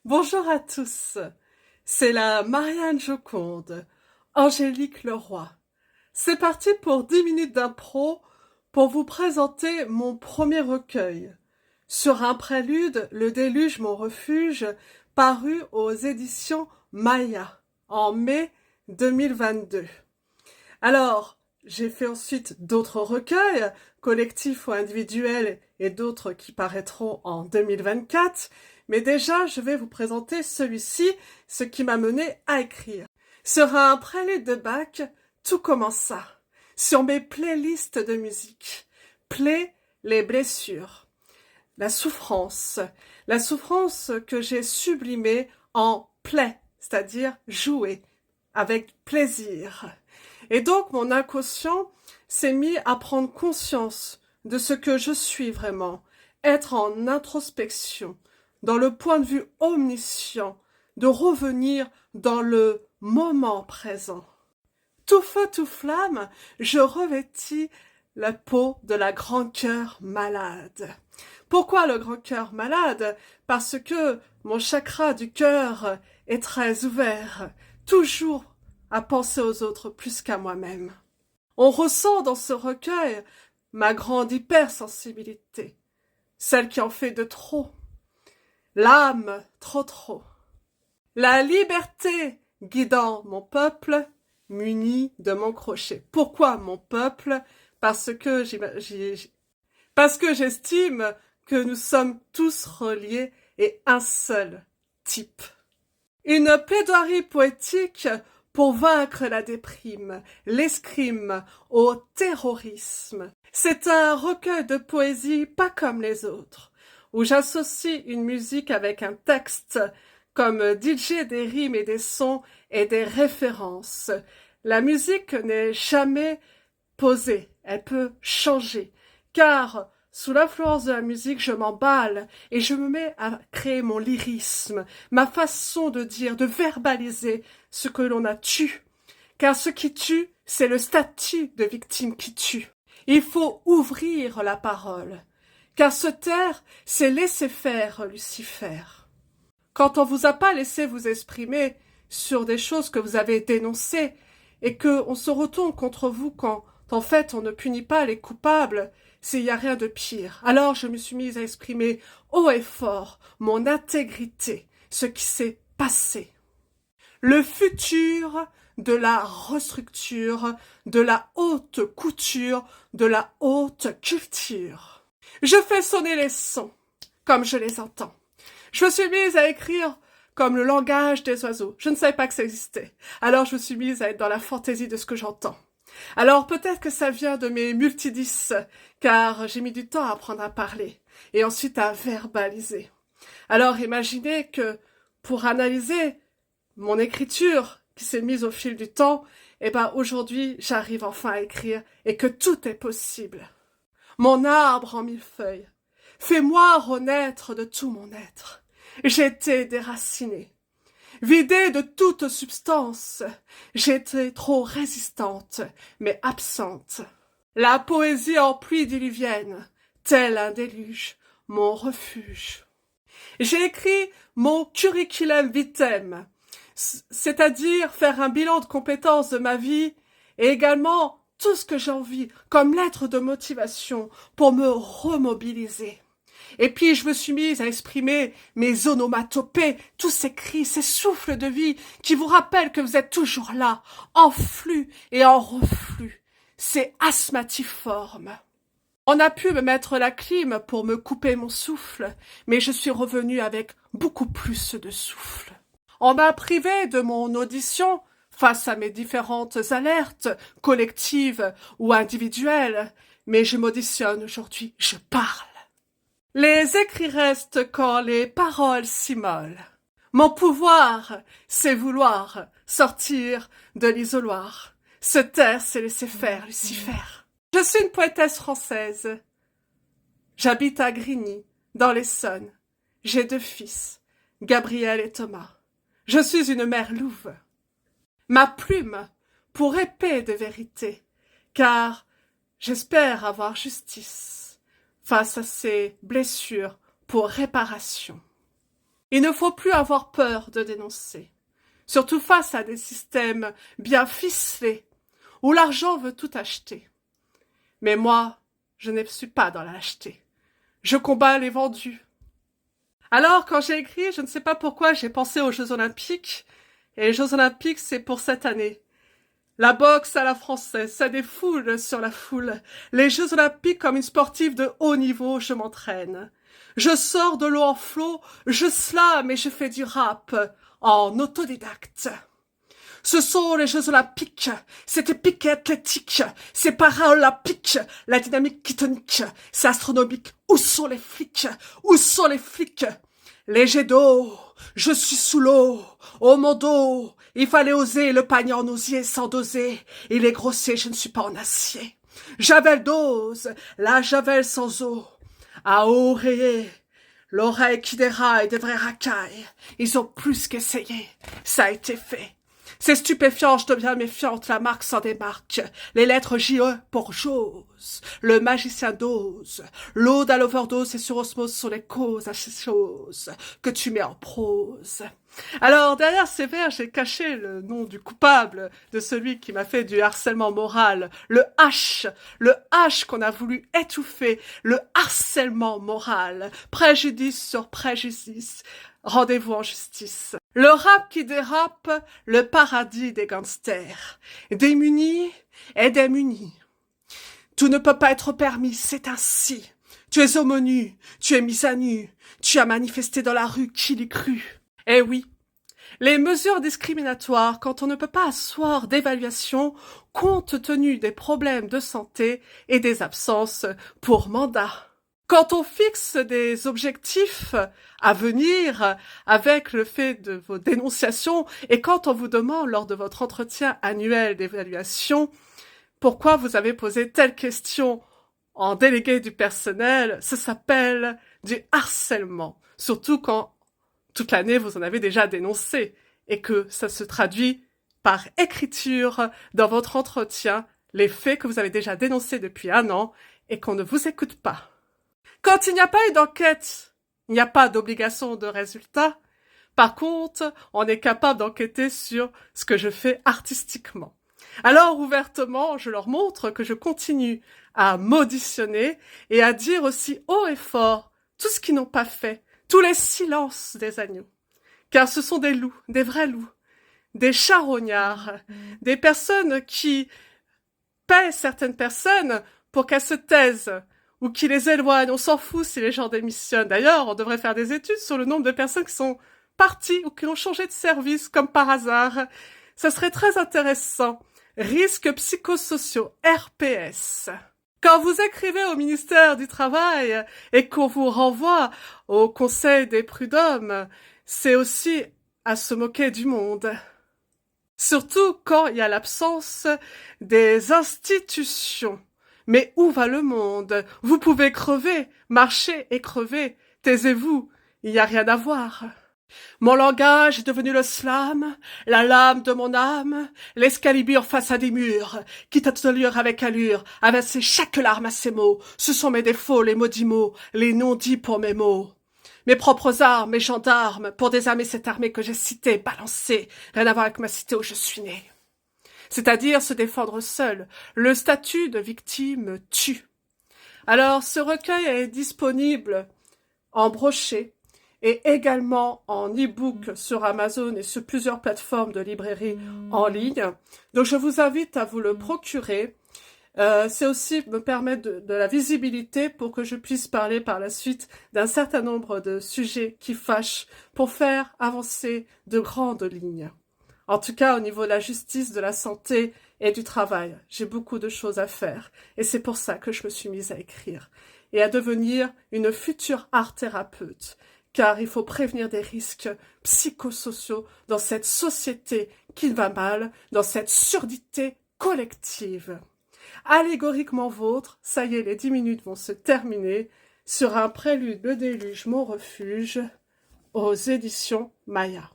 Bonjour à tous, c'est la Marianne Joconde, Angélique Leroy. C'est parti pour 10 minutes d'impro pour vous présenter mon premier recueil. Sur un prélude, Le déluge, mon refuge, paru aux éditions Maya en mai 2022. Alors, j'ai fait ensuite d'autres recueils, collectifs ou individuels, et d'autres qui paraîtront en 2024. Mais déjà, je vais vous présenter celui-ci, ce qui m'a mené à écrire. Sur un prélude de Bach, tout commença. Sur mes playlists de musique. Play, les blessures. La souffrance que j'ai sublimée en play, c'est-à-dire jouer, avec plaisir. Et donc mon inconscient s'est mis à prendre conscience de ce que je suis vraiment, être en introspection, dans le point de vue omniscient, de revenir dans le moment présent. Tout feu, tout flamme, je revêtis la peau de la grand cœur malade. Pourquoi le grand cœur malade? Parce que mon chakra du cœur est très ouvert, toujours à penser aux autres plus qu'à moi-même. On ressent dans ce recueil ma grande hypersensibilité, celle qui en fait de trop, l'âme trop. La liberté guidant mon peuple, muni de mon crochet. Pourquoi mon peuple? Parce que j'estime que nous sommes tous reliés et un seul type. Une plaidoirie poétique pour vaincre la déprime, l'escrime au terrorisme. C'est un recueil de poésie pas comme les autres, où j'associe une musique avec un texte, comme DJ des rimes et des sons et des références. La musique n'est jamais posée, elle peut changer, car sous l'influence de la musique, je m'emballe et je me mets à créer mon lyrisme, ma façon de dire, de verbaliser ce que l'on a tué. Car ce qui tue, c'est le statut de victime qui tue. Il faut ouvrir la parole, car se taire, c'est laisser faire Lucifer. Quand on vous a pas laissé vous exprimer sur des choses que vous avez dénoncées et qu'on se retourne contre vous quand, en fait, on ne punit pas les coupables, s'il n'y a rien de pire. Alors je me suis mise à exprimer haut et fort mon intégrité, ce qui s'est passé. Le futur de la restructure, de la haute couture, de la haute culture. Je fais sonner les sons, comme je les entends. Je me suis mise à écrire comme le langage des oiseaux. Je ne savais pas que ça existait. Alors je me suis mise à être dans la fantaisie de ce que j'entends. Alors peut-être que ça vient de mes multidis, car j'ai mis du temps à apprendre à parler, et ensuite à verbaliser. Alors imaginez que, pour analyser mon écriture, qui s'est mise au fil du temps, aujourd'hui j'arrive enfin à écrire, et que tout est possible. Mon arbre en mille feuilles, fais-moi renaître de tout mon être. J'étais déracinée, vidée de toute substance. J'étais trop résistante, mais absente. La poésie en pluie diluvienne, tel un déluge, mon refuge. J'ai écrit mon curriculum vitae, c'est-à-dire faire un bilan de compétences de ma vie et également tout ce que j'ai envie comme lettre de motivation pour me remobiliser. Et puis je me suis mise à exprimer mes onomatopées, tous ces cris, ces souffles de vie qui vous rappellent que vous êtes toujours là, en flux et en reflux. C'est asthmatiforme. On a pu me mettre la clim pour me couper mon souffle, mais je suis revenue avec beaucoup plus de souffle. On m'a privé de mon audition face à mes différentes alertes, collectives ou individuelles, mais je m'auditionne aujourd'hui, je parle. Les écrits restent quand les paroles s'immolent. Mon pouvoir, c'est vouloir sortir de l'isoloir. Se taire, c'est laisser faire Lucifer. Je suis une poétesse française. J'habite à Grigny, dans l'Essonne. J'ai 2 fils, Gabriel et Thomas. Je suis une mère louve. Ma plume pour épée de vérité, car j'espère avoir justice face à ces blessures pour réparation. Il ne faut plus avoir peur de dénoncer, surtout face à des systèmes bien ficelés, où l'argent veut tout acheter. Mais moi, je ne suis pas dans la lâcheté. Je combats les vendus. Alors, quand j'ai écrit, je ne sais pas pourquoi, j'ai pensé aux Jeux Olympiques. Et les Jeux Olympiques, c'est pour cette année. La boxe à la française, ça défoule sur la foule. Les Jeux Olympiques, comme une sportive de haut niveau, je m'entraîne. Je sors de l'eau en flot, je slame et je fais du rap en autodidacte. Ce sont les Jeux Olympiques, c'est épique et athlétique, c'est paralympique, la dynamique ketonique, c'est astronomique. Où sont les flics? Où sont les flics? Les jets d'eau, je suis sous l'eau, oh mon dos, il fallait oser le panier en osier sans doser, il est grossier, je ne suis pas en acier. Javel dose, la javel sans eau, à oreiller, l'oreille qui déraille des vrais racailles, ils ont plus qu'essayé, ça a été fait. C'est stupéfiant, je deviens méfiante, la marque s'en démarque. Les lettres J.E. pour Jose, le magicien d'ose. L'ode à l'overdose et sur osmose sont les causes à ces choses que tu mets en prose. Alors, derrière ces vers, j'ai caché le nom du coupable, de celui qui m'a fait du harcèlement moral. Le H qu'on a voulu étouffer, le harcèlement moral. Préjudice sur préjudice. Rendez-vous en justice. Le rap qui dérape, le paradis des gangsters. Démunis et démunis. Tout ne peut pas être permis, c'est ainsi. Tu es homme nu, tu es mis à nu, tu as manifesté dans la rue, qui l'y crut. Eh oui, les mesures discriminatoires, quand on ne peut pas asseoir d'évaluation, compte tenu des problèmes de santé et des absences pour mandat. Quand on fixe des objectifs à venir avec le fait de vos dénonciations et quand on vous demande lors de votre entretien annuel d'évaluation pourquoi vous avez posé telle question en délégué du personnel, ça s'appelle du harcèlement. Surtout quand toute l'année vous en avez déjà dénoncé et que ça se traduit par écriture dans votre entretien, les faits que vous avez déjà dénoncés depuis 1 an et qu'on ne vous écoute pas. Quand il n'y a pas eu d'enquête, il n'y a pas d'obligation de résultat. Par contre, on est capable d'enquêter sur ce que je fais artistiquement. Alors, ouvertement, je leur montre que je continue à m'auditionner et à dire aussi haut et fort tout ce qu'ils n'ont pas fait, tous les silences des agneaux. Car ce sont des loups, des vrais loups, des charognards, des personnes qui paient certaines personnes pour qu'elles se taisent, ou qui les éloignent, on s'en fout si les gens démissionnent. D'ailleurs, on devrait faire des études sur le nombre de personnes qui sont parties ou qui ont changé de service, comme par hasard. Ça serait très intéressant. Risques psychosociaux, RPS. Quand vous écrivez au ministère du Travail et qu'on vous renvoie au Conseil des prud'hommes, c'est aussi à se moquer du monde. Surtout quand il y a l'absence des institutions. Mais où va le monde? Vous pouvez crever, marcher et crever. Taisez-vous, il n'y a rien à voir. Mon langage est devenu le slam, la lame de mon âme, l'escalibur face à des murs, quitte à tenir avec allure, avancer chaque larme à ses mots. Ce sont mes défauts, les maudits mots, les non-dits pour mes mots. Mes propres armes, mes gendarmes, pour désarmer cette armée que j'ai citée, balancée, rien à voir avec ma cité où je suis né. C'est-à-dire se défendre seul. Le statut de victime tue. Alors, ce recueil est disponible en brochet et également en e-book sur Amazon et sur plusieurs plateformes de librairie en ligne. Donc, je vous invite à vous le procurer. C'est aussi me permettre de la visibilité pour que je puisse parler par la suite d'un certain nombre de sujets qui fâchent pour faire avancer de grandes lignes. En tout cas, au niveau de la justice, de la santé et du travail, j'ai beaucoup de choses à faire. Et c'est pour ça que je me suis mise à écrire et à devenir une future art-thérapeute. Car il faut prévenir des risques psychosociaux dans cette société qui va mal, dans cette surdité collective. Allégoriquement vôtre, ça y est, les 10 minutes vont se terminer sur un prélude, le déluge, mon refuge, aux éditions Maya.